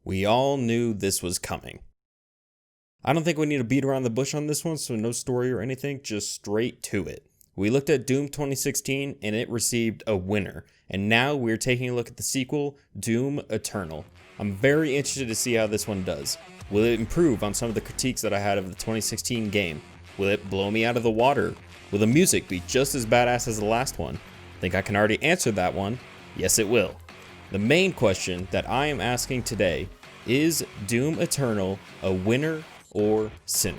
We all knew this was coming. I don't think we need to beat around the bush on this one, so no story or anything, just straight to it. We looked at Doom 2016 and it received a winner, and now we're taking a look at the sequel, Doom Eternal. I'm very interested to see how this one does. Will it improve on some of the critiques that I had of the 2016 game? Will it blow me out of the water? Will the music be just as badass as the last one? Think I can already answer that one? Yes, it will. The main question that I am asking today is Doom Eternal a winner or sinner?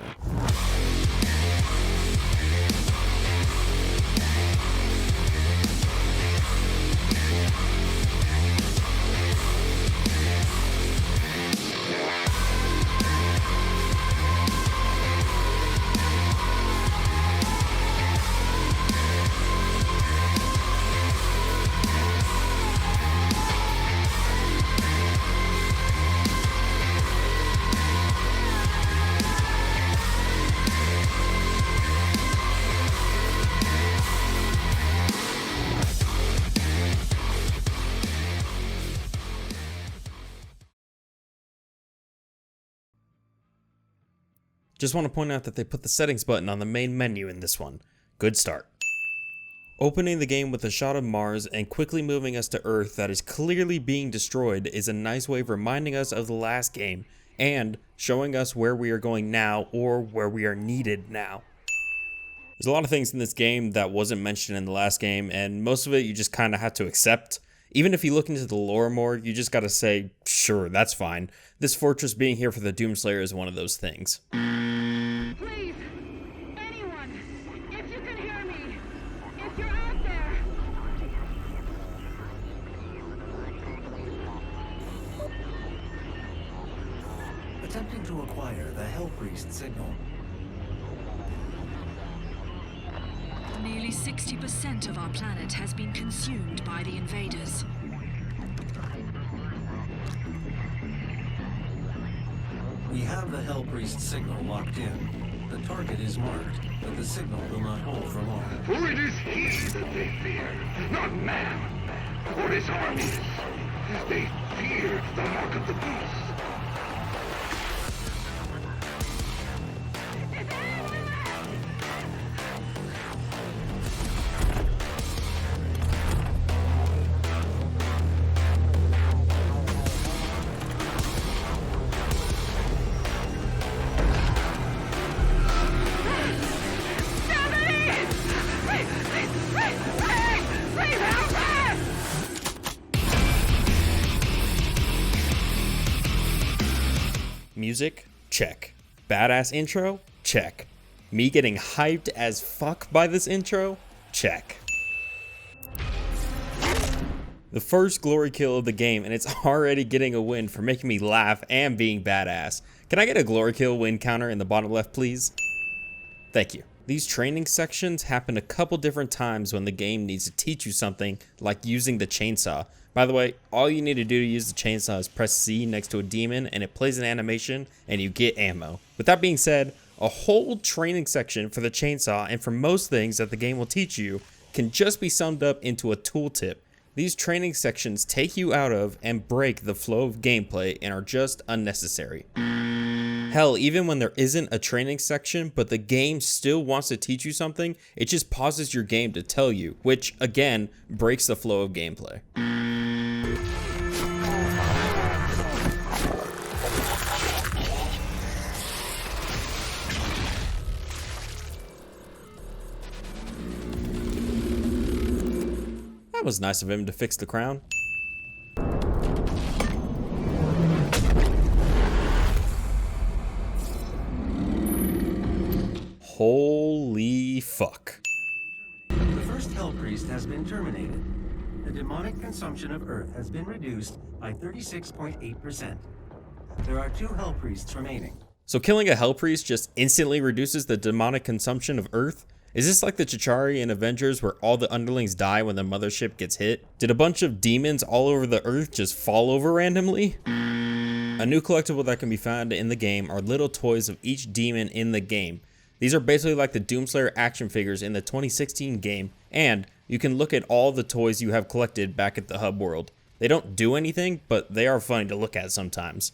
Just want to point out that they put the settings button on the main menu in this one. Good start. Opening the game with a shot of Mars and quickly moving us to Earth that is clearly being destroyed is a nice way of reminding us of the last game and showing us where we are going now or where we are needed now. There's a lot of things in this game that wasn't mentioned in the last game, and most of it you just kind of have to accept. Even if you look into the lore more, you just gotta say, sure, that's fine. This fortress being here for the Doomslayer is one of those things. Please, anyone, if you can hear me, if you're out there. Attempting to acquire the Hellpriest signal. Nearly 60% of our planet has been consumed by the invaders. We have the Hellpriest signal locked in. The target is marked, but the signal will not hold for long. For it is he that they fear, not man, or his armies. They fear the mark of the beast. Music? Check. Badass intro? Check. Me getting hyped as fuck by this intro? Check. The first glory kill of the game, and it's already getting a win for making me laugh and being badass. Can I get a glory kill win counter in the bottom left, please? Thank you. These training sections happen a couple different times when the game needs to teach you something, like using the chainsaw. By the way, all you need to do to use the chainsaw is press C next to a demon and it plays an animation and you get ammo. With that being said, a whole training section for the chainsaw and for most things that the game will teach you can just be summed up into a tooltip. These training sections take you out of and break the flow of gameplay and are just unnecessary. Hell, even when there isn't a training section, but the game still wants to teach you something, it just pauses your game to tell you, which, again, breaks the flow of gameplay. That was nice of him to fix the crown. Holy fuck. The first Hellpriest has been terminated. The demonic consumption of Earth has been reduced by 36.8%. There are 2 Hellpriests remaining. So killing a Hellpriest just instantly reduces the demonic consumption of Earth? Is this like the Chitauri in Avengers where all the underlings die when the mothership gets hit? Did a bunch of demons all over the Earth just fall over randomly? A new collectible that can be found in the game are little toys of each demon in the game. These are basically like the Doomslayer action figures in the 2016 game, and you can look at all the toys you have collected back at the hub world. They don't do anything, but they are funny to look at sometimes.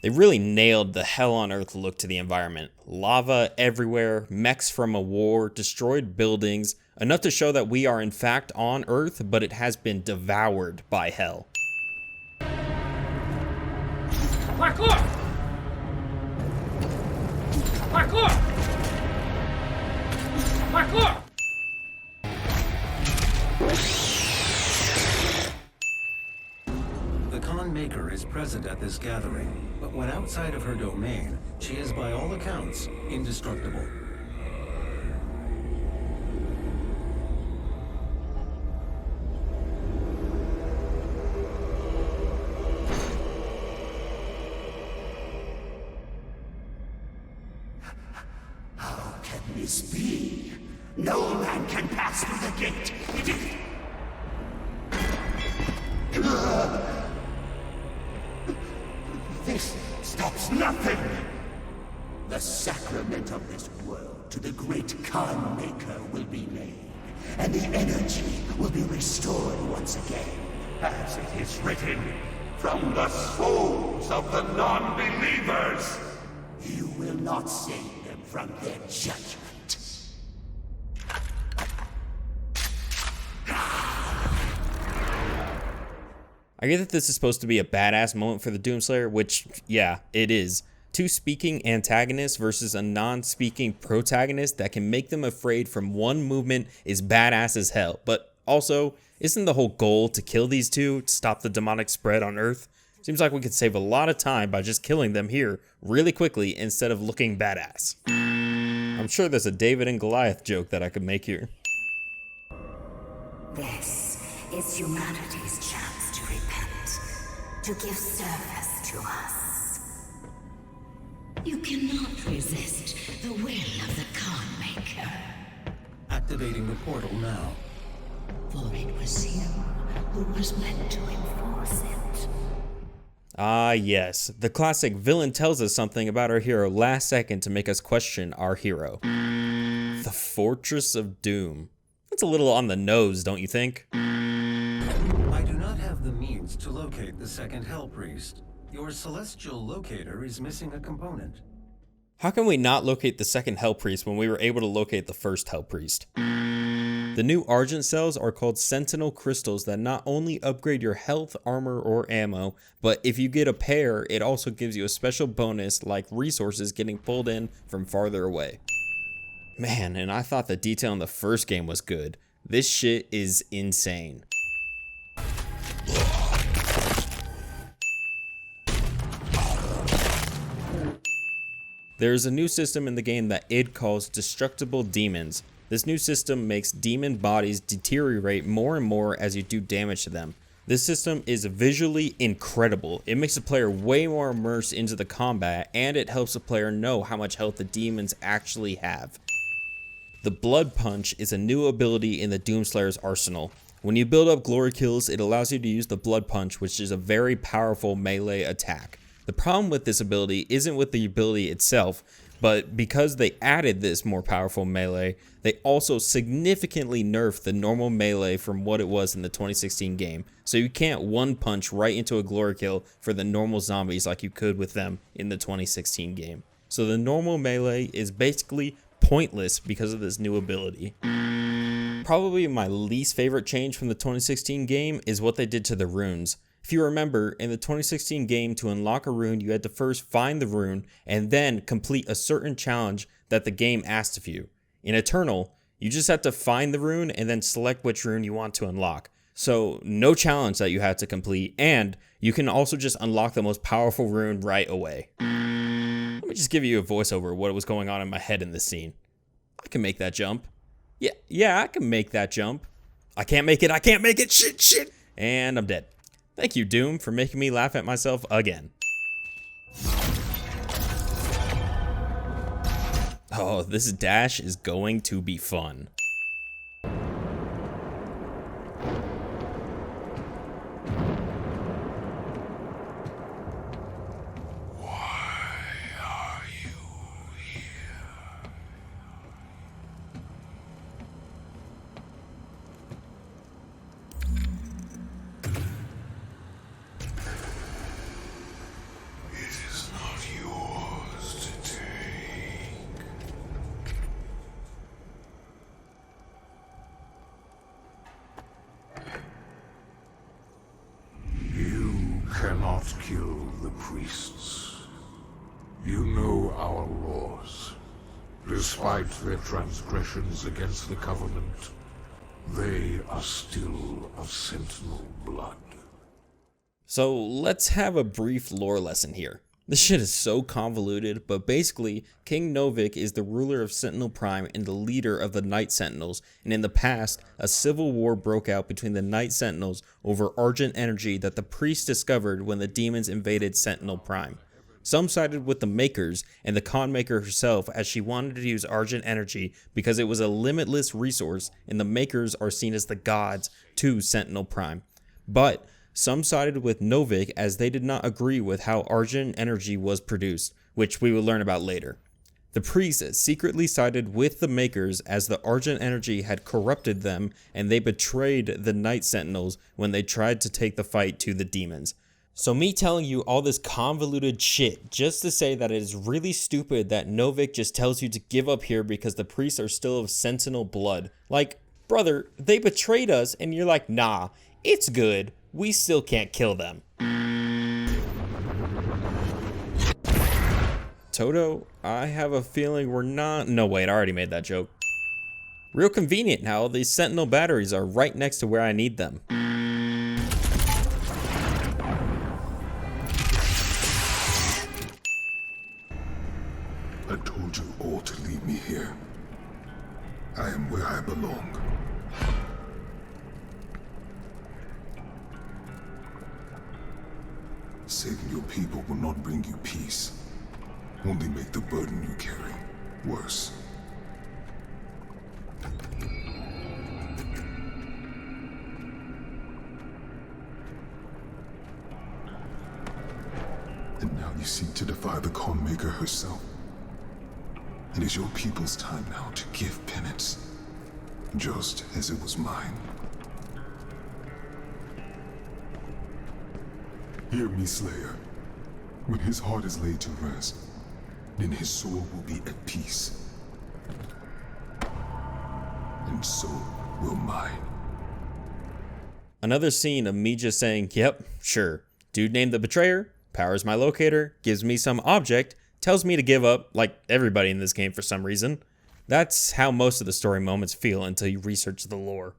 They really nailed the hell on earth look to the environment. Lava everywhere, mechs from a war, destroyed buildings, enough to show that we are in fact on Earth, but it has been devoured by hell. Parkour! Parkour! Parkour! The Khan Maker is present at this gathering, but when outside of her domain, she is by all accounts indestructible. How can this be? No man can pass through the gate. This stops nothing. The sacrament of this world to the great Khan Maker will be laid, and the energy will be restored once again. As it is written, from the souls of the non-believers. You will not save them from their judgment. I get that this is supposed to be a badass moment for the Doomslayer, which, yeah, it is. Two speaking antagonists versus a non-speaking protagonist that can make them afraid from one movement is badass as hell. But also, isn't the whole goal to kill these two to stop the demonic spread on Earth? Seems like we could save a lot of time by just killing them here really quickly instead of looking badass. I'm sure there's a David and Goliath joke that I could make here. This is humanity's chance to repent, to give service to us. You cannot resist the will of the Khan Maker. Activating the portal now. For it was you who was meant to enforce it. Ah yes, the classic villain tells us something about our hero last second to make us question our hero. The Fortress of Doom. That's a little on the nose, don't you think? I do not have the means to locate the second Hell Priest. Your celestial locator is missing a component. How can we not locate the second Hell Priest when we were able to locate the first Hell Priest? The new Argent cells are called Sentinel Crystals that not only upgrade your health, armor, or ammo, but if you get a pair, it also gives you a special bonus like resources getting pulled in from farther away. Man, and I thought the detail in the first game was good. This shit is insane. There's a new system in the game that id calls Destructible Demons. This new system makes demon bodies deteriorate more and more as you do damage to them. This system is visually incredible. It makes the player way more immersed into the combat, and it helps the player know how much health the demons actually have. The Blood Punch is a new ability in the Doomslayer's arsenal. When you build up glory kills, it allows you to use the Blood Punch, which is a very powerful melee attack. The problem with this ability isn't with the ability itself, but because they added this more powerful melee, they also significantly nerfed the normal melee from what it was in the 2016 game. So you can't one punch right into a glory kill for the normal zombies like you could with them in the 2016 game. So the normal melee is basically pointless because of this new ability. Probably my least favorite change from the 2016 game is what they did to the runes. If you remember, in the 2016 game, to unlock a rune, you had to first find the rune and then complete a certain challenge that the game asked of you. In Eternal, you just have to find the rune and then select which rune you want to unlock. So no challenge that you have to complete, and you can also just unlock the most powerful rune right away. Let me just give you a voiceover of what was going on in my head in this scene. I can make that jump. Yeah, I can make that jump. I can't make it, shit. And I'm dead. Thank you, Doom, for making me laugh at myself again. Oh, this dash is going to be fun. kill the priests. You know our laws. Despite their transgressions against the Covenant, they are still of Sentinel blood. So let's have a brief lore lesson here. This shit is so convoluted, but basically, King Novik is the ruler of Sentinel Prime and the leader of the Night Sentinels, and in the past, a civil war broke out between the Night Sentinels over Argent energy that the priests discovered when the demons invaded Sentinel Prime. Some sided with the Makers and the Con Maker herself, as she wanted to use Argent energy because it was a limitless resource, and the Makers are seen as the gods to Sentinel Prime. But some sided with Novik as they did not agree with how Argent energy was produced, which we will learn about later. The priests secretly sided with the Makers as the Argent energy had corrupted them, and they betrayed the Night Sentinels when they tried to take the fight to the demons. So me telling you all this convoluted shit just to say that it is really stupid that Novik just tells you to give up here because the priests are still of Sentinel blood. Like, brother, they betrayed us and you're like, nah, it's good. We still can't kill them. Toto, I have a feeling we're not... No, wait, I already made that joke. Real convenient now, these Sentinel batteries are right next to where I need them. I told you all to leave me here. I am where I belong. Saving your people will not bring you peace. Only make the burden you carry worse. And now you seek to defy the Con Maker herself. It is your people's time now to give penance, just as it was mine. Hear me, Slayer. When his heart is laid to rest, then his soul will be at peace. And so will mine. Another scene of me just saying, yep, sure. Dude named the Betrayer, powers my locator, gives me some object, tells me to give up, like everybody in this game for some reason. That's how most of the story moments feel until you research the lore.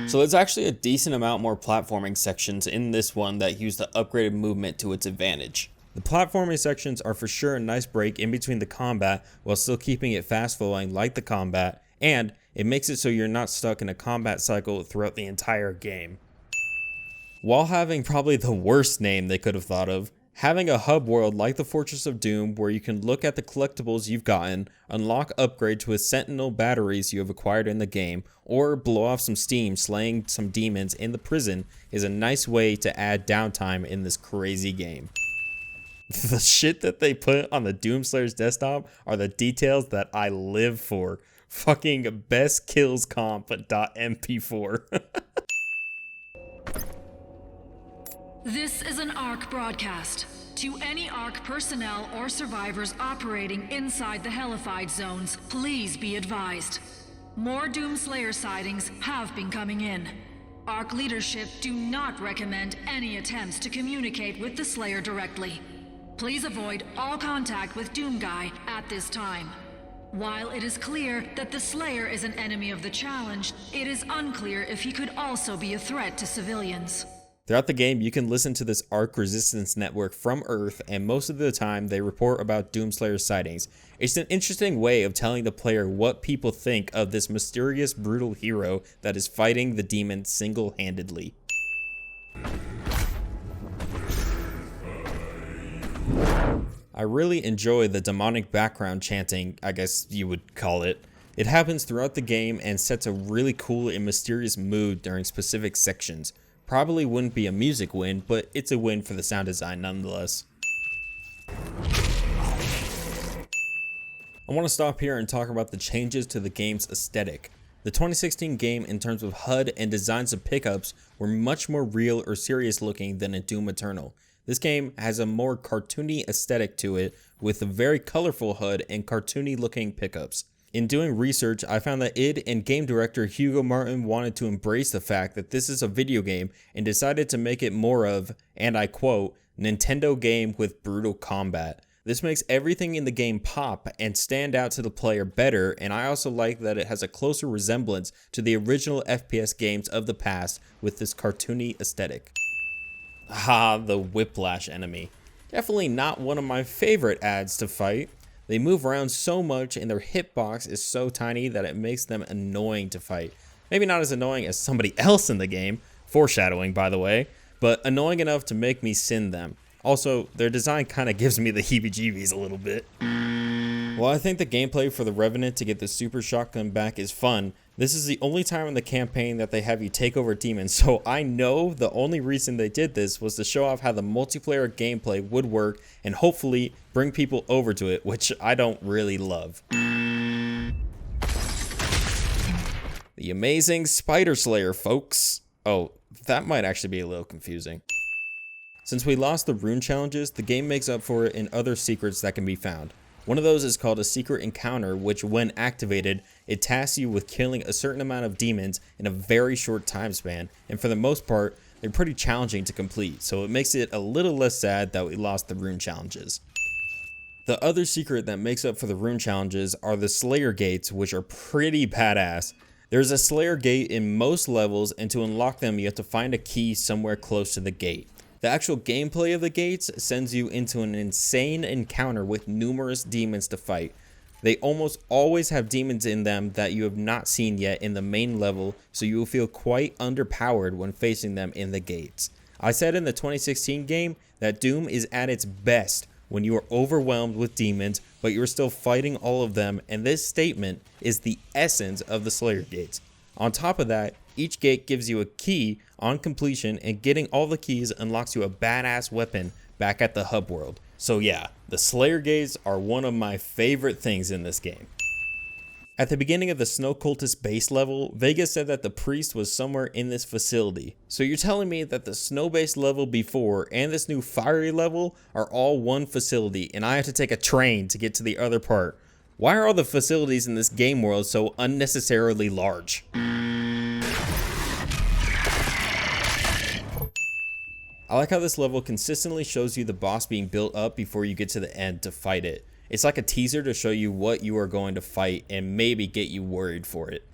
So there's actually a decent amount more platforming sections in this one that use the upgraded movement to its advantage. The platforming sections are for sure a nice break in between the combat while still keeping it fast flowing like the combat, and it makes it so you're not stuck in a combat cycle throughout the entire game. While having probably the worst name they could have thought of, having a hub world like the Fortress of Doom where you can look at the collectibles you've gotten, unlock upgrades with Sentinel batteries you have acquired in the game, or blow off some steam slaying some demons in the prison is a nice way to add downtime in this crazy game. The shit that they put on the Doomslayer's desktop are the details that I live for. Fucking best kills comp .mp4. This is an ARC broadcast. To any ARC personnel or survivors operating inside the Hellified zones, please be advised. More Doomslayer sightings have been coming in. ARC leadership do not recommend any attempts to communicate with the Slayer directly. Please avoid all contact with Doomguy at this time. While it is clear that the Slayer is an enemy of the challenge, it is unclear if he could also be a threat to civilians. Throughout the game, you can listen to this ARC resistance network from Earth, and most of the time they report about Doomslayer sightings. It's an interesting way of telling the player what people think of this mysterious, brutal hero that is fighting the demon single-handedly. I really enjoy the demonic background chanting, I guess you would call it. It happens throughout the game and sets a really cool and mysterious mood during specific sections. Probably wouldn't be a music win, but it's a win for the sound design nonetheless. I want to stop here and talk about the changes to the game's aesthetic. The 2016 game, in terms of HUD and designs of pickups, were much more real or serious looking than in Doom Eternal. This game has a more cartoony aesthetic to it, with a very colorful HUD and cartoony looking pickups. In doing research, I found that id and game director Hugo Martin wanted to embrace the fact that this is a video game and decided to make it more of, and I quote, Nintendo game with brutal combat. This makes everything in the game pop and stand out to the player better, and I also like that it has a closer resemblance to the original FPS games of the past with this cartoony aesthetic. Ah, the Whiplash enemy. Definitely not one of my favorite ads to fight. They move around so much and their hitbox is so tiny that it makes them annoying to fight. Maybe not as annoying as somebody else in the game, foreshadowing by the way, but annoying enough to make me sin them. Also, their design kind of gives me the heebie-jeebies a little bit. While I think the gameplay for the Revenant to get the super shotgun back is fun, this is the only time in the campaign that they have you take over demons, so I know the only reason they did this was to show off how the multiplayer gameplay would work and hopefully bring people over to it, which I don't really love. The amazing Spider Slayer, folks. Oh, that might actually be a little confusing. Since we lost the rune challenges, the game makes up for it in other secrets that can be found. One of those is called a secret encounter, which when activated, it tasks you with killing a certain amount of demons in a very short time span, and for the most part, they're pretty challenging to complete, so it makes it a little less sad that we lost the rune challenges. The other secret that makes up for the rune challenges are the Slayer gates, which are pretty badass. There's a Slayer gate in most levels, and to unlock them you have to find a key somewhere close to the gate. The actual gameplay of the gates sends you into an insane encounter with numerous demons to fight. They almost always have demons in them that you have not seen yet in the main level, so you will feel quite underpowered when facing them in the gates. I said in the 2016 game that Doom is at its best when you are overwhelmed with demons, but you are still fighting all of them, and this statement is the essence of the Slayer gates. On top of that, each gate gives you a key on completion, and getting all the keys unlocks you a badass weapon back at the hub world. So yeah, the Slayer gates are one of my favorite things in this game. At the beginning of the Snow Cultist base level, Vega said that the priest was somewhere in this facility. So you're telling me that the snow base level before and this new fiery level are all one facility, and I have to take a train to get to the other part. Why are all the facilities in this game world so unnecessarily large? I like how this level consistently shows you the boss being built up before you get to the end to fight it. It's like a teaser to show you what you are going to fight and maybe get you worried for it.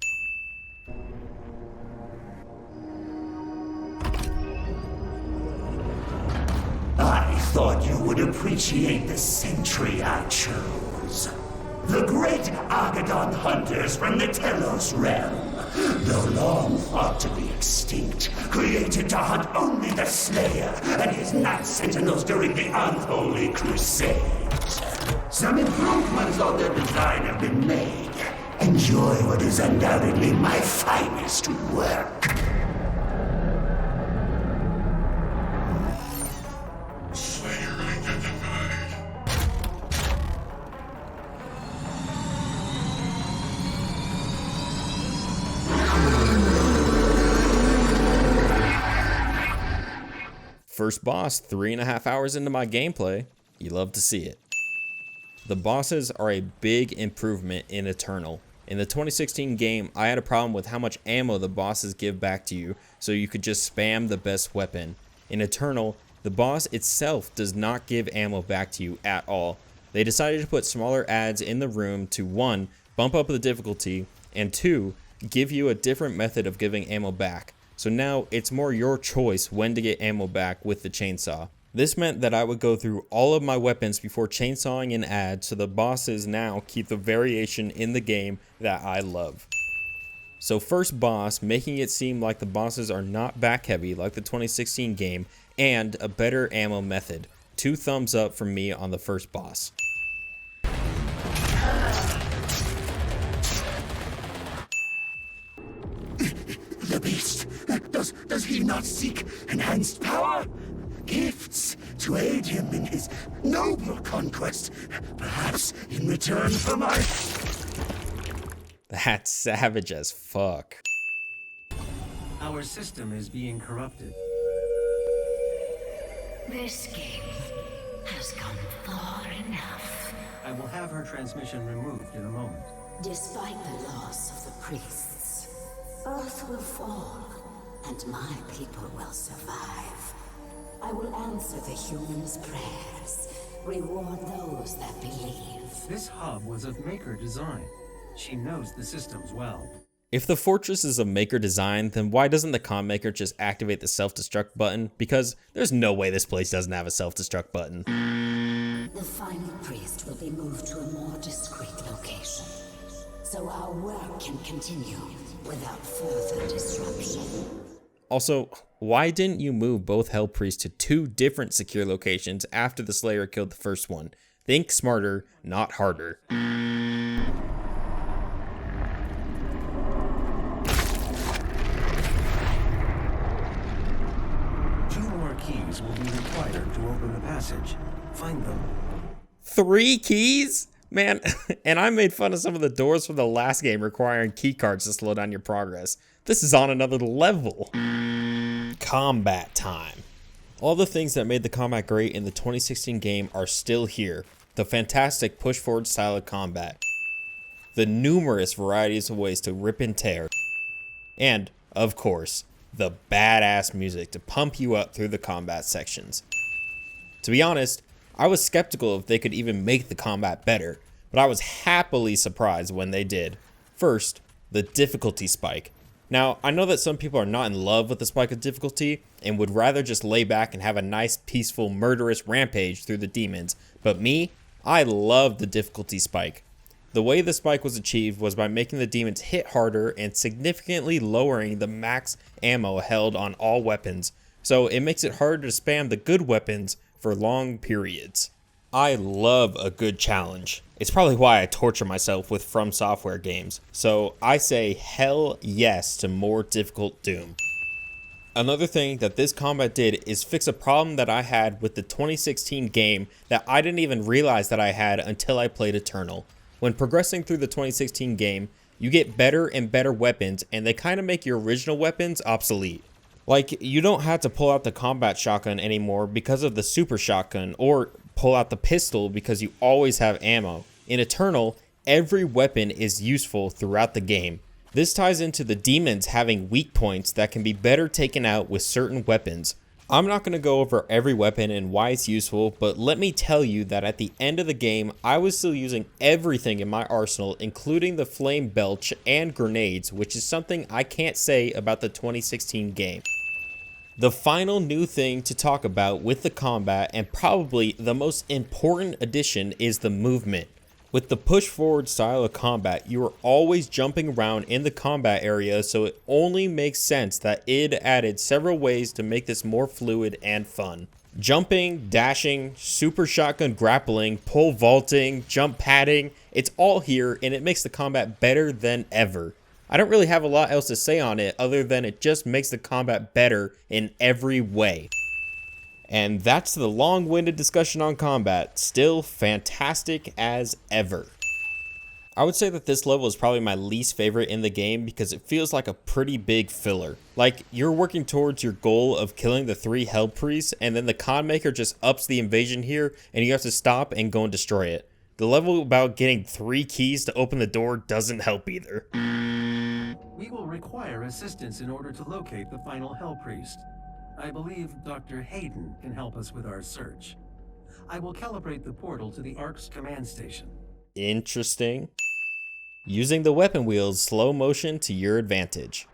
I thought you would appreciate the sentry I chose. The great Argadon hunters from the Telos realm, though long thought to be extinct, created to hunt only the Slayer and his night sentinels during the unholy crusades. Some improvements on their design have been made. Enjoy what is undoubtedly my finest work. Slayer identified. First boss 3.5 hours into my gameplay. You love to see it. The bosses are a big improvement in Eternal. In the 2016 game, I had a problem with how much ammo the bosses give back to you, so you could just spam the best weapon. In Eternal, the boss itself does not give ammo back to you at all. They decided to put smaller adds in the room to 1. Bump up the difficulty, and 2. Give you a different method of giving ammo back. So now it's more your choice when to get ammo back with the chainsaw. This meant that I would go through all of my weapons before chainsawing an ad, so the bosses now keep the variation in the game that I love. So first boss, making it seem like the bosses are not back heavy like the 2016 game, and a better ammo method. 2 thumbs up from me on the first boss. The beast, does he not seek enhanced power? Gifts to aid him in his noble conquest, perhaps in return for my... That's savage as fuck. Our system is being corrupted. This game has gone far enough. I will have her transmission removed in a moment. Despite the loss of the priests, Earth will fall, and my people will survive. I will answer the humans' prayers, reward those that believe. This hub was of Maker design. She knows the systems well. If the fortress is a Maker design, then why doesn't the con maker just activate the self-destruct button? Because there's no way this place doesn't have a self-destruct button. The final priest will be moved to a more discreet location, so our work can continue without further disruption. Also, why didn't you move both Hell Priests to 2 different secure locations after the Slayer killed the first one? Think smarter, not harder. 2 more keys will be required to open the passage. Find them. 3 keys? Man, and I made fun of some of the doors from the last game requiring key cards to slow down your progress. This is on another level. Combat time. All the things that made the combat great in the 2016 game are still here. The fantastic push forward style of combat. The numerous varieties of ways to rip and tear. And, of course, the badass music to pump you up through the combat sections. To be honest, I was skeptical if they could even make the combat better, but I was happily surprised when they did. First, the difficulty spike. Now, I know that some people are not in love with the spike of difficulty and would rather just lay back and have a nice, peaceful, murderous rampage through the demons, but me, I love the difficulty spike. The way the spike was achieved was by making the demons hit harder and significantly lowering the max ammo held on all weapons, so it makes it harder to spam the good weapons for long periods. I love a good challenge. It's probably why I torture myself with From Software games, so I say hell yes to more difficult Doom. Another thing that this combat did is fix a problem that I had with the 2016 game that I didn't even realize that I had until I played Eternal. When progressing through the 2016 game, you get better and better weapons, and they kind of make your original weapons obsolete. Like, you don't have to pull out the combat shotgun anymore because of the super shotgun, or pull out the pistol because you always have ammo. In Eternal, every weapon is useful throughout the game. This ties into the demons having weak points that can be better taken out with certain weapons. I'm not going to go over every weapon and why it's useful, but let me tell you that at the end of the game, I was still using everything in my arsenal, including the flame belch and grenades, which is something I can't say about the 2016 game. The final new thing to talk about with the combat, and probably the most important addition, is the movement. With the push forward style of combat, you are always jumping around in the combat area, so it only makes sense that id added several ways to make this more fluid and fun. Jumping, dashing, super shotgun grappling, pole vaulting, jump padding, it's all here and it makes the combat better than ever. I don't really have a lot else to say on it other than it just makes the combat better in every way. And that's the long-winded discussion on combat, still fantastic as ever. I would say that this level is probably my least favorite in the game because it feels like a pretty big filler. Like, you're working towards your goal of killing the 3 Hell Priests, and then the con maker just ups the invasion here and you have to stop and go and destroy it. The level about getting 3 keys to open the door doesn't help either. We will require assistance in order to locate the final Hell Priest. I believe Dr. Hayden can help us with our search. I will calibrate the portal to the Ark's command station. Interesting. Using the weapon wheel's slow motion to your advantage.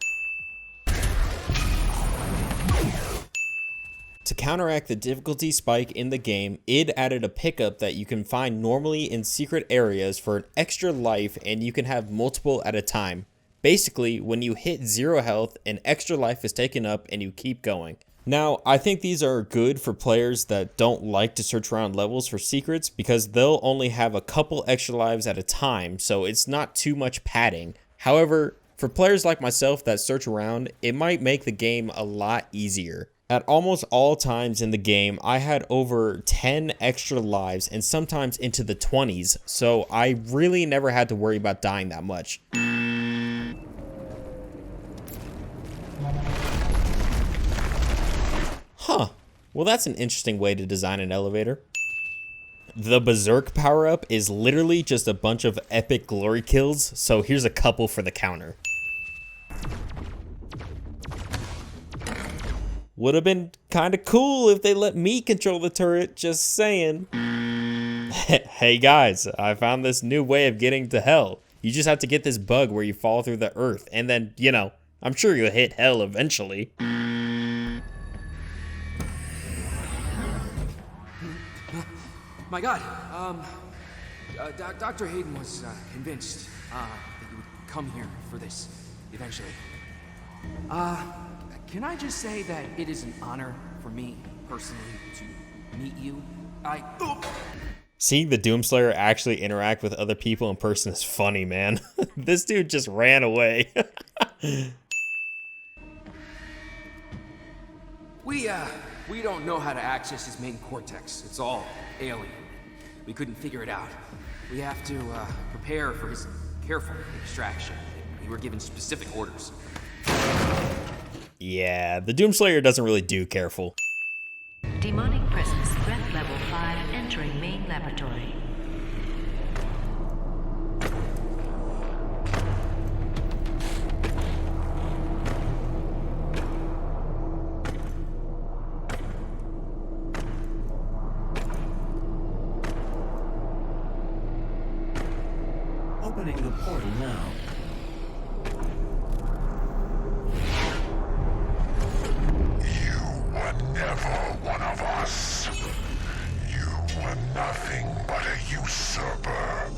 To counteract the difficulty spike in the game, id added a pickup that you can find normally in secret areas for an extra life, and you can have multiple at a time. Basically, when you hit 0 health, an extra life is taken up and you keep going. Now, I think these are good for players that don't like to search around levels for secrets because they'll only have a couple extra lives at a time, so it's not too much padding. However, for players like myself that search around, it might make the game a lot easier. At almost all times in the game, I had over 10 extra lives and sometimes into the 20s, so I really never had to worry about dying that much. Huh, well that's an interesting way to design an elevator. The Berserk power-up is literally just a bunch of epic glory kills, so here's a couple for the counter. Would have been kind of cool if they let me control the turret, just saying. Hey guys, I found this new way of getting to hell. You just have to get this bug where you fall through the earth, and then, you know, I'm sure you'll hit hell eventually. My God, Dr. Hayden was convinced that you would come here for this eventually. Can I just say that it is an honor for me personally to meet you? Seeing the Doomslayer actually interact with other people in person is funny, man. This dude just ran away. We don't know how to access his main cortex. It's all alien. We couldn't figure it out. We have to prepare for his careful extraction. We were given specific orders. Yeah, the Doomslayer doesn't really do careful. Demonic presence, threat level 5, entering main laboratory. Opening the portal now. You were never one of us. You were nothing but a usurper,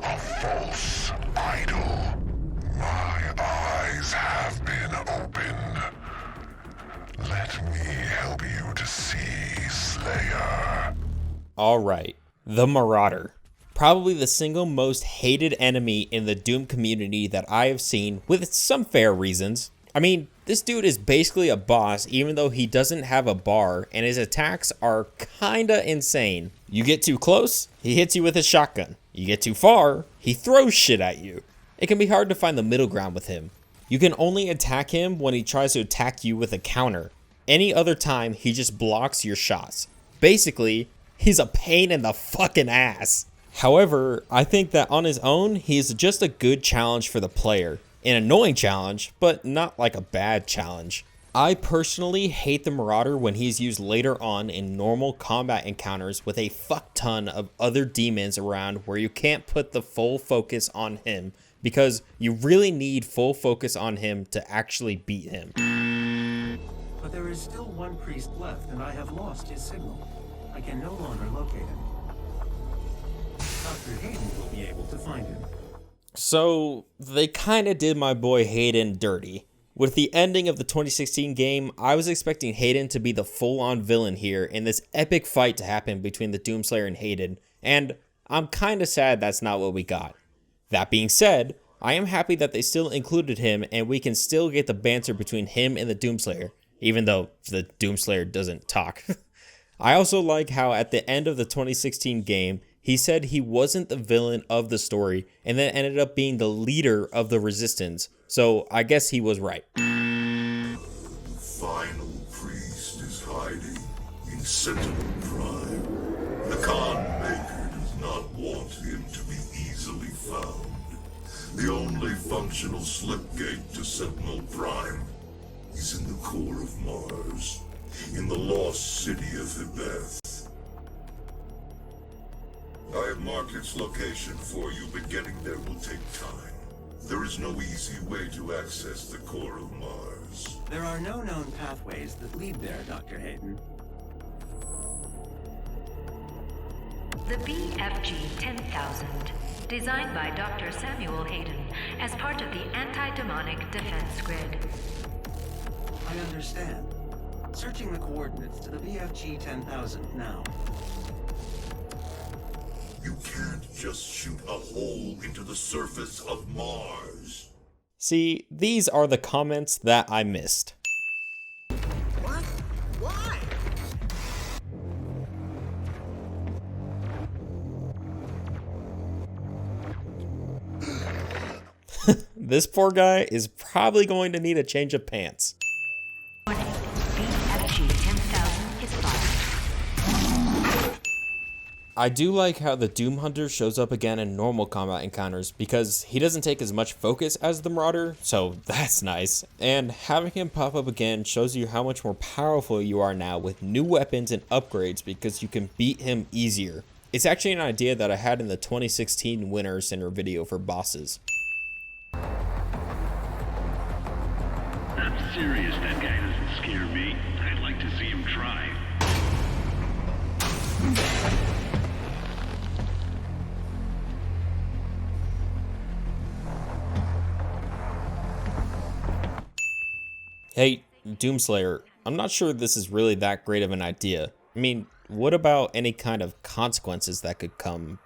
a false idol. My eyes have been opened. Let me help you to see, Slayer. Alright, the Marauder. Probably the single most hated enemy in the Doom community that I have seen, with some fair reasons. I mean, this dude is basically a boss even though he doesn't have a bar, and his attacks are kinda insane. You get too close, he hits you with his shotgun. You get too far, he throws shit at you. It can be hard to find the middle ground with him. You can only attack him when he tries to attack you with a counter. Any other time, he just blocks your shots. Basically, he's a pain in the fucking ass. However, I think that on his own, he's just a good challenge for the player. An annoying challenge, but not like a bad challenge. I personally hate the Marauder when he's used later on in normal combat encounters with a fuck ton of other demons around where you can't put the full focus on him, because you really need full focus on him to actually beat him. But there is still one priest left, and I have lost his signal. I can no longer locate him. Dr. Hayden will be able to find him. So, they kinda did my boy Hayden dirty. With the ending of the 2016 game, I was expecting Hayden to be the full-on villain here in this epic fight to happen between the Doomslayer and Hayden, and I'm kinda sad that's not what we got. That being said, I am happy that they still included him and we can still get the banter between him and the Doomslayer, even though the Doomslayer doesn't talk. I also like how at the end of the 2016 game, he said he wasn't the villain of the story and then ended up being the leader of the resistance, so I guess he was right. The final priest is hiding in Sentinel Prime. The Khan Maker does not want him to be easily found. The only functional slipgate to Sentinel Prime is in the core of Mars, in the lost city of Hibeth. I have marked its location for you, but getting there will take time. There is no easy way to access the core of Mars. There are no known pathways that lead there, Dr. Hayden. The BFG 10,000, designed by Dr. Samuel Hayden as part of the anti-demonic defense grid. I understand. Searching the coordinates to the BFG 10,000 now. You can't just shoot a hole into the surface of Mars. See, these are the comments that I missed. What? Why? This poor guy is probably going to need a change of pants. BFG 10,000 is fired. I do like how the Doom Hunter shows up again in normal combat encounters because he doesn't take as much focus as the Marauder, so that's nice. And having him pop up again shows you how much more powerful you are now with new weapons and upgrades because you can beat him easier. It's actually an idea that I had in the 2016 Winter Center video for bosses. I'm serious, that guy doesn't scare me. I'd like to see him try. Hey, Doomslayer, I'm not sure this is really that great of an idea. I mean, what about any kind of consequences that could come?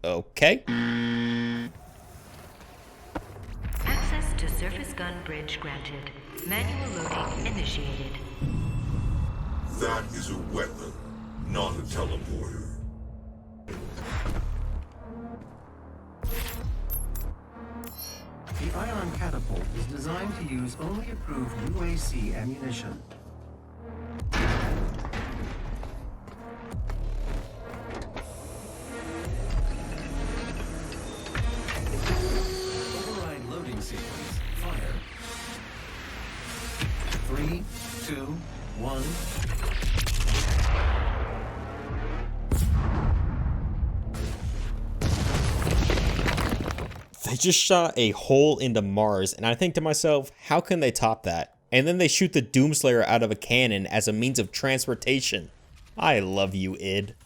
Okay. Access to surface gun bridge granted. Manual loading initiated. That is a weapon, not a teleporter. The ion catapult is designed to use only approved UAC ammunition. Override loading sequence. Fire. 3, 2, 1. They just shot a hole into Mars, and I think to myself, how can they top that? And then they shoot the Doomslayer out of a cannon as a means of transportation. I love you, id.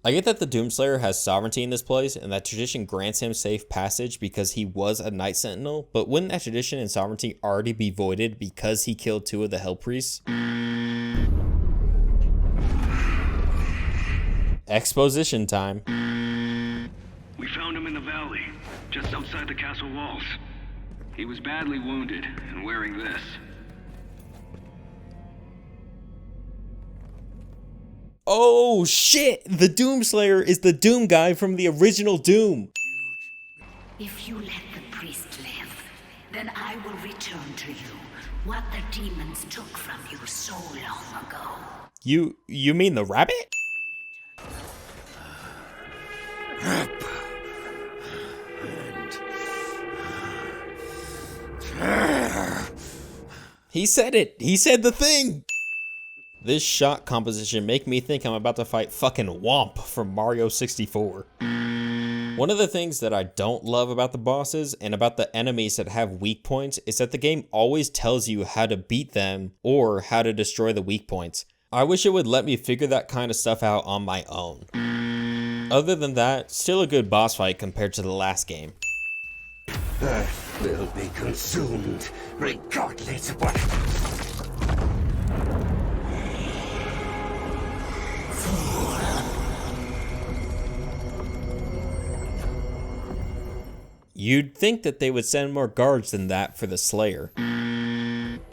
I get that the Doomslayer has sovereignty in this place and that tradition grants him safe passage because he was a Night Sentinel, but wouldn't that tradition and sovereignty already be voided because he killed 2 of the Hell Priests? Exposition time. We found him in the valley, just outside the castle walls. He was badly wounded and wearing this. Oh shit! The Doomslayer is the Doom guy from the original Doom! If you let the priest live, then I will return to you what the demons took from you so long ago. You mean the rabbit? He said it! He said the thing! This shot composition make me think I'm about to fight fucking Womp from Mario 64. One of the things that I don't love about the bosses and about the enemies that have weak points is that the game always tells you how to beat them or how to destroy the weak points. I wish it would let me figure that kind of stuff out on my own. Other than that, still a good boss fight compared to the last game. Earth will be consumed, regardless of what... You'd think that they would send more guards than that for the Slayer.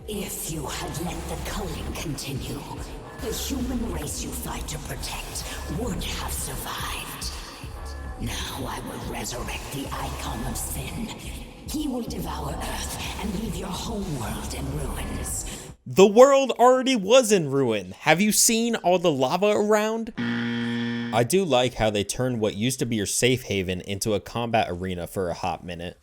If you had let the culling continue, the human race you fight to protect would have survived. Now I will resurrect the icon of sin. He will devour Earth and leave your home world in ruins. The world already was in ruin. Have you seen all the lava around? I do like how they turned what used to be your safe haven into a combat arena for a hot minute.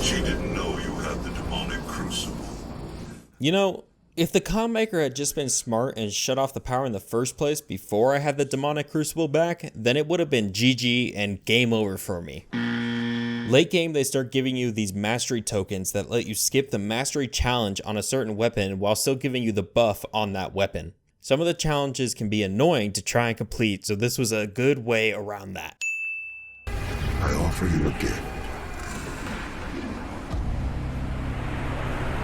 She didn't know you had the demonic crucible. You know, if the comm maker had just been smart and shut off the power in the first place before I had the demonic crucible back, then it would have been GG and game over for me. Late game, they start giving you these mastery tokens that let you skip the mastery challenge on a certain weapon while still giving you the buff on that weapon. Some of the challenges can be annoying to try and complete, so this was a good way around that. I offer you a gift.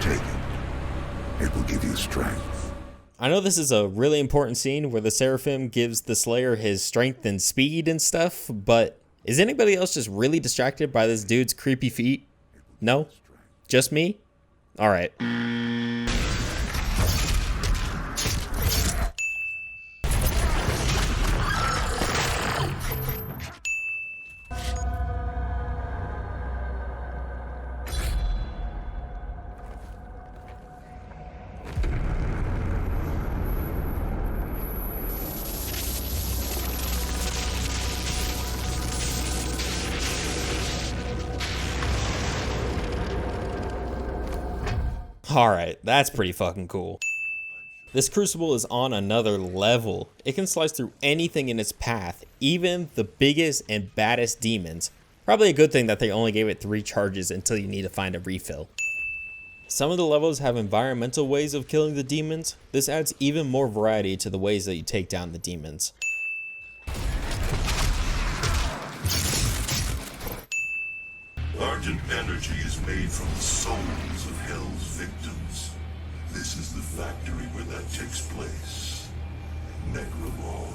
Take it. It will give you strength. I know this is a really important scene where the Seraphim gives the Slayer his strength and speed and stuff, but is anybody else just really distracted by this dude's creepy feet? No? Just me? Alright. Alright, that's pretty fucking cool. This Crucible is on another level. It can slice through anything in its path, even the biggest and baddest demons. Probably a good thing that they only gave it 3 charges until you need to find a refill. Some of the levels have environmental ways of killing the demons. This adds even more variety to the ways that you take down the demons. Argent energy is made from the souls of Hell's victims. This is the factory where that takes place. Necromol,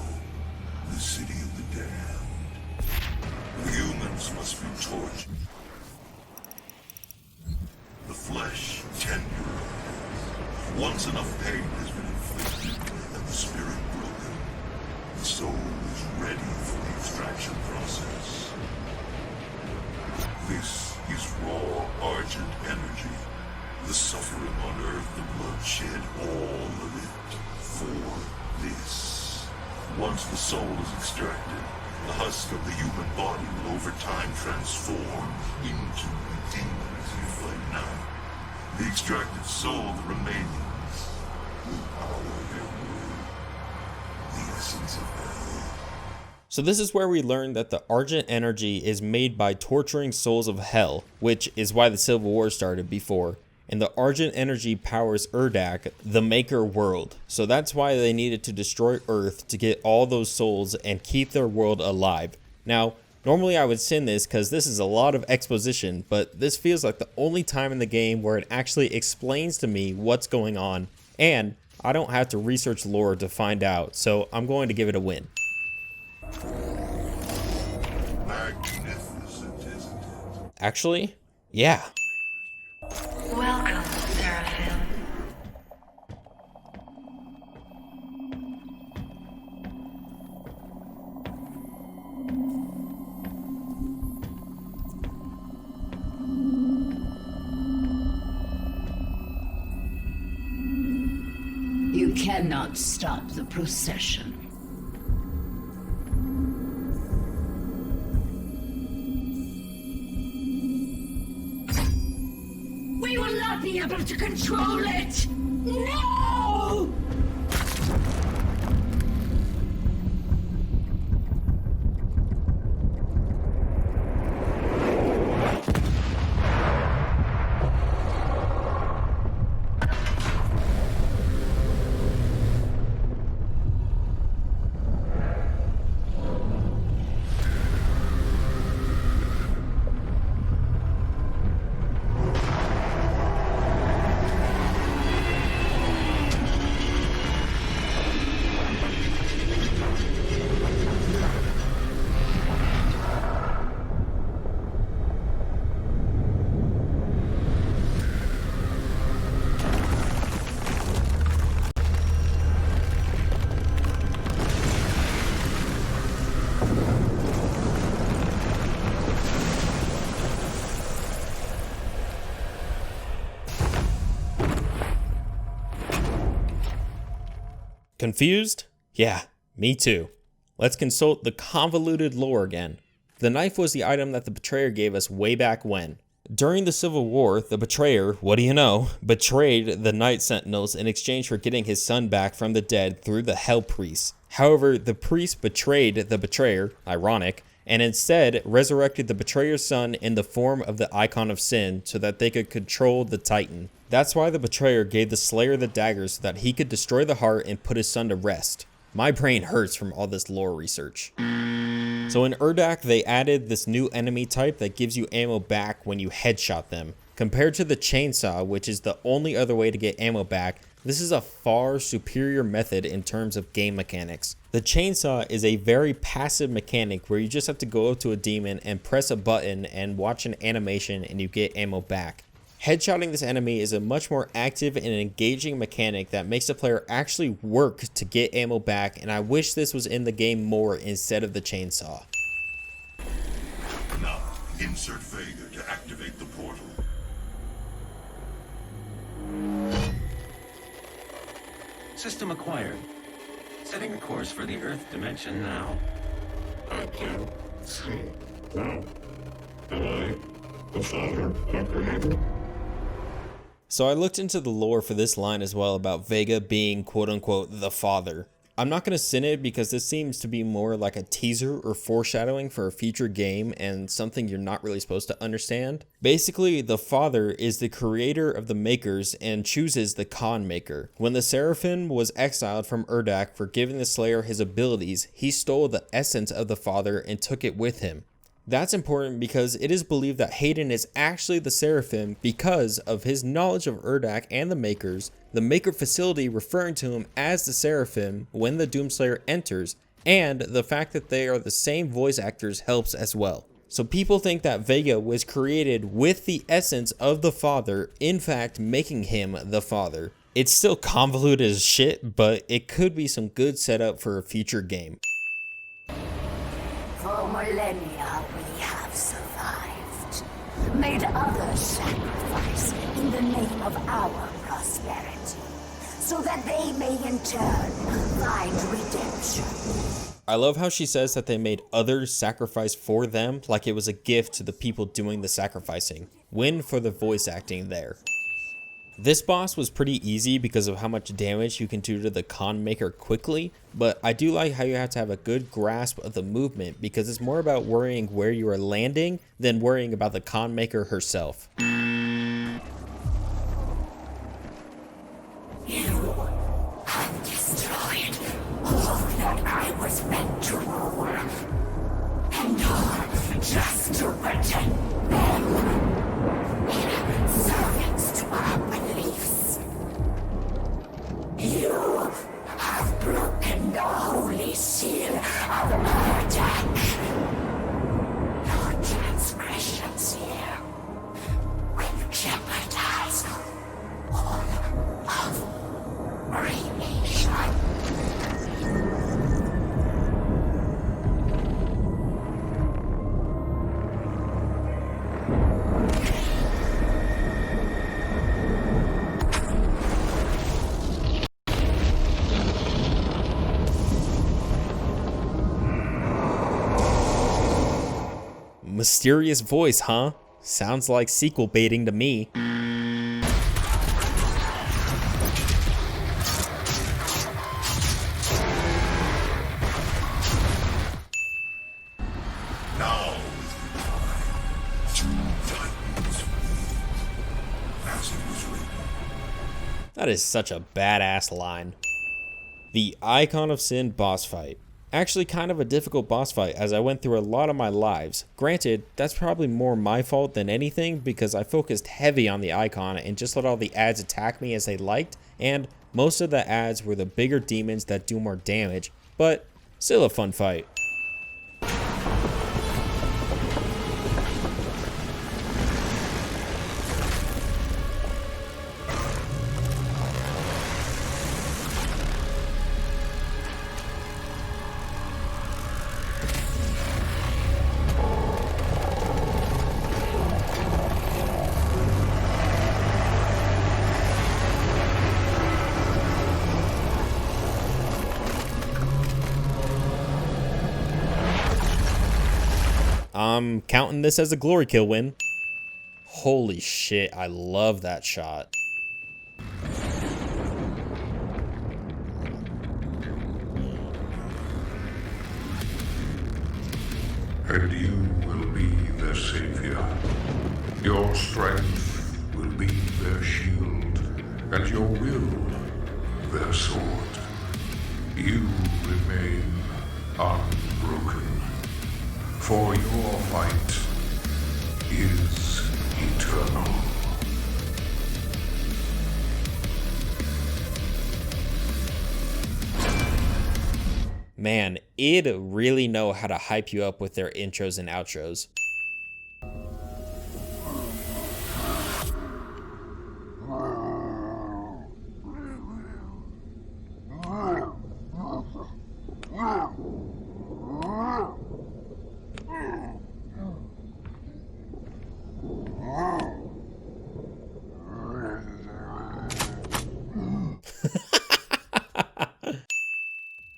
the city of the damned. The humans must be tortured. The flesh tenderized. Once enough pain has been inflicted and the spirit broken, the soul is ready for the extraction process. This is raw Argent energy. The suffering on Earth, the bloodshed, all of it for this. Once the soul is extracted, the husk of the human body will over time transform into the demons you fight now. The extracted soul, the remainings, will power their will. The essence of hell. So this is where we learn that the Argent energy is made by torturing souls of hell, which is why the Civil War started before. And the Argent energy powers Urdak, the Maker world. So that's why they needed to destroy Earth to get all those souls and keep their world alive. Now, normally I would send this because this is a lot of exposition, but this feels like the only time in the game where it actually explains to me what's going on, and I don't have to research lore to find out, so I'm going to give it a win. Magnificent, isn't it? Actually, yeah. Welcome, Seraphim. You cannot stop the procession. We will not be able to control it! No! Confused? Yeah, me too. Let's consult the convoluted lore again. The knife was the item that the Betrayer gave us way back when. During the Civil War, the Betrayer, what do you know, betrayed the Night Sentinels in exchange for getting his son back from the dead through the Hell Priest. However, the priest betrayed the Betrayer, ironic, and instead resurrected the Betrayer's son in the form of the Icon of Sin so that they could control the Titan. That's why the Betrayer gave the Slayer the dagger so that he could destroy the heart and put his son to rest. My brain hurts from all this lore research. So in Urdak, they added this new enemy type that gives you ammo back when you headshot them. Compared to the chainsaw, which is the only other way to get ammo back, this is a far superior method in terms of game mechanics. The chainsaw is a very passive mechanic where you just have to go up to a demon and press a button and watch an animation and you get ammo back. Headshotting this enemy is a much more active and engaging mechanic that makes the player actually work to get ammo back, and I wish this was in the game more instead of the chainsaw. Now, insert Vega to activate the portal. System acquired. Setting a course for the Earth dimension now. I can see now. Am I the father apprehended? So I looked into the lore for this line as well about Vega being quote-unquote the father. I'm not going to sin it because this seems to be more like a teaser or foreshadowing for a future game and something you're not really supposed to understand. Basically, the father is the creator of the makers and chooses the Khan maker. When the Seraphim was exiled from Urdak for giving the Slayer his abilities, he stole the essence of the father and took it with him. That's important because it is believed that Hayden is actually the Seraphim because of his knowledge of Urdak and the Makers, the Maker facility referring to him as the Seraphim when the Doomslayer enters, and the fact that they are the same voice actors helps as well. So people think that Vega was created with the essence of the Father, in fact making him the Father. It's still convoluted as shit, but it could be some good setup for a future game. For millennia we have survived, made others sacrifice in the name of our prosperity, so that they may in turn find redemption. I love how she says that they made others sacrifice for them like it was a gift to the people doing the sacrificing. Win for the voice acting there. This boss was pretty easy because of how much damage you can do to the Khan Maker quickly, but I do like how you have to have a good grasp of the movement because it's more about worrying where you are landing than worrying about the Khan Maker herself. You have destroyed all that I was meant to rule, and all just to protect them. Servants to our beliefs. You have broken the holy seal of Urdak. Your transgressions here will jeopardize all of creation. Mysterious voice, huh? Sounds like sequel baiting to me. Now, two titans, as it was written. That is such a badass line. The Icon of Sin boss fight. Actually kind of a difficult boss fight as I went through a lot of my lives. Granted, that's probably more my fault than anything because I focused heavy on the icon and just let all the ads attack me as they liked, and most of the ads were the bigger demons that do more damage, but still a fun fight. I'm counting this as a glory kill win. Holy shit, I love that shot. And you will be their savior. Your strength will be their shield, and your will their sword. You remain unbroken. For your fight is eternal. Man, id really know how to hype you up with their intros and outros.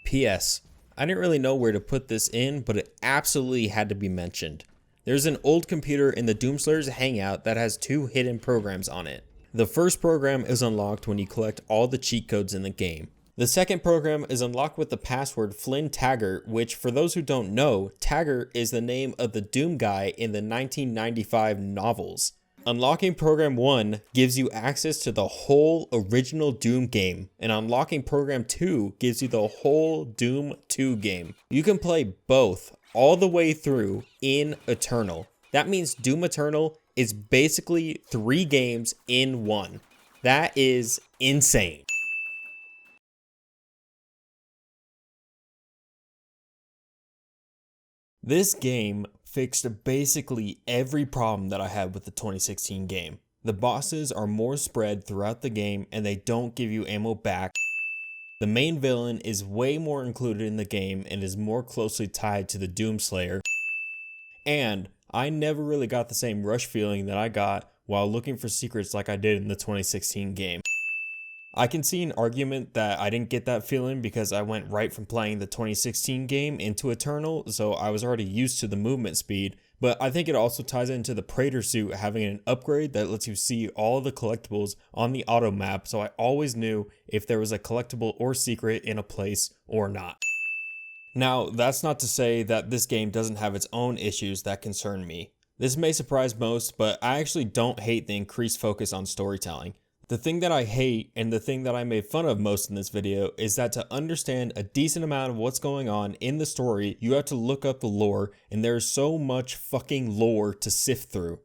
P.S. I didn't really know where to put this in, but it absolutely had to be mentioned. There's an old computer in the Doomslayers hangout that has 2 hidden programs on it. The first program is unlocked when you collect all the cheat codes in the game. The second program is unlocked with the password Flynn Taggart, which for those who don't know, Taggart is the name of the Doom guy in the 1995 novels. Unlocking Program 1 gives you access to the whole original Doom game, and unlocking Program 2 gives you the whole Doom 2 game. You can play both all the way through in Eternal. That means Doom Eternal is basically 3 games in 1. That is insane. This game fixed basically every problem that I had with the 2016 game. The bosses are more spread throughout the game and they don't give you ammo back. The main villain is way more included in the game and is more closely tied to the Doomslayer. And I never really got the same rush feeling that I got while looking for secrets like I did in the 2016 game. I can see an argument that I didn't get that feeling because I went right from playing the 2016 game into Eternal, so I was already used to the movement speed, but I think it also ties into the Praetor suit having an upgrade that lets you see all the collectibles on the auto map, so I always knew if there was a collectible or secret in a place or not. Now, that's not to say that this game doesn't have its own issues that concern me. This may surprise most, but I actually don't hate the increased focus on storytelling. The thing that I hate, and the thing that I made fun of most in this video, is that to understand a decent amount of what's going on in the story, you have to look up the lore, and there's so much fucking lore to sift through.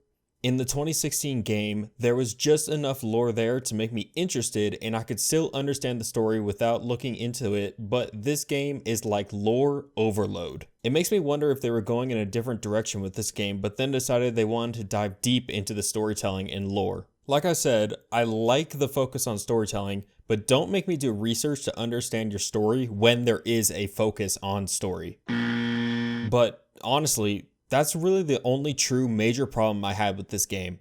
In the 2016 game, there was just enough lore there to make me interested, and I could still understand the story without looking into it, but this game is like lore overload. It makes me wonder if they were going in a different direction with this game, but then decided they wanted to dive deep into the storytelling and lore. Like I said, I like the focus on storytelling, but don't make me do research to understand your story when there is a focus on story. But honestly, that's really the only true major problem I had with this game.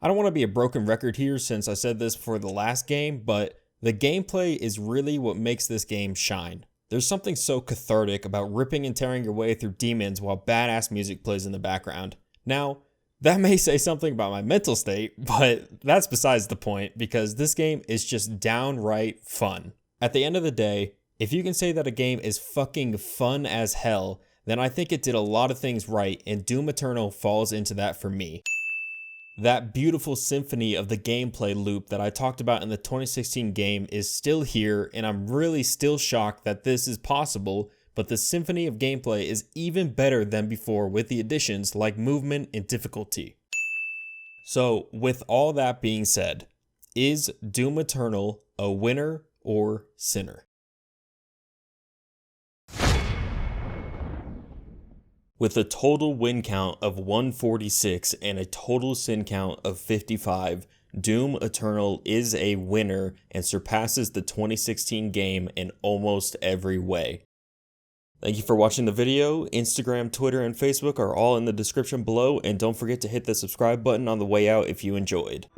I don't want to be a broken record here since I said this for the last game, but the gameplay is really what makes this game shine. There's something so cathartic about ripping and tearing your way through demons while badass music plays in the background. Now, that may say something about my mental state, but that's besides the point because this game is just downright fun. At the end of the day, if you can say that a game is fucking fun as hell, then I think it did a lot of things right, and Doom Eternal falls into that for me. That beautiful symphony of the gameplay loop that I talked about in the 2016 game is still here, and I'm really still shocked that this is possible, but the symphony of gameplay is even better than before with the additions like movement and difficulty. So with all that being said, is Doom Eternal a winner or sinner? With a total win count of 146 and a total sin count of 55, Doom Eternal is a winner and surpasses the 2016 game in almost every way. Thank you for watching the video. Instagram, Twitter, and Facebook are all in the description below, and don't forget to hit the subscribe button on the way out if you enjoyed.